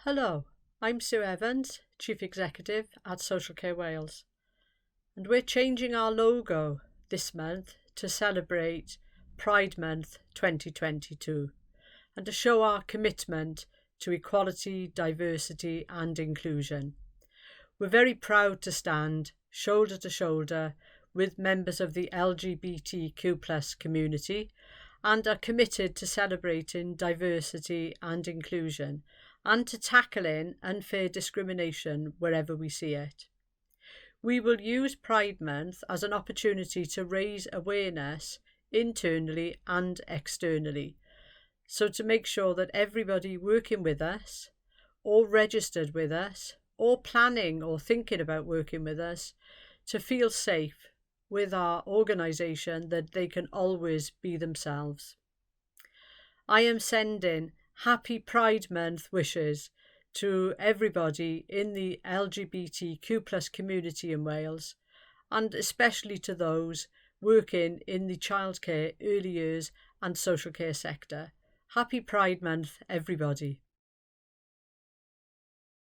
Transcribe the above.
Hello, I'm Sue Evans, Chief Executive at Social Care Wales, and we're changing our logo this month to celebrate Pride Month 2022 and to show our commitment to equality, diversity and inclusion. We're very proud to stand shoulder to shoulder with members of the LGBTQ+ community and are committed to celebrating diversity and inclusion and to tackling unfair discrimination wherever we see it. We will use Pride Month as an opportunity to raise awareness internally and externally, so to make sure that everybody working with us, or registered with us, or planning or thinking about working with us, to feel safe with our organisation, that they can always be themselves. I am sending Happy Pride Month wishes to everybody in the LGBTQ+ community in Wales, and especially to those working in the childcare, early years and social care sector. Happy Pride Month, everybody.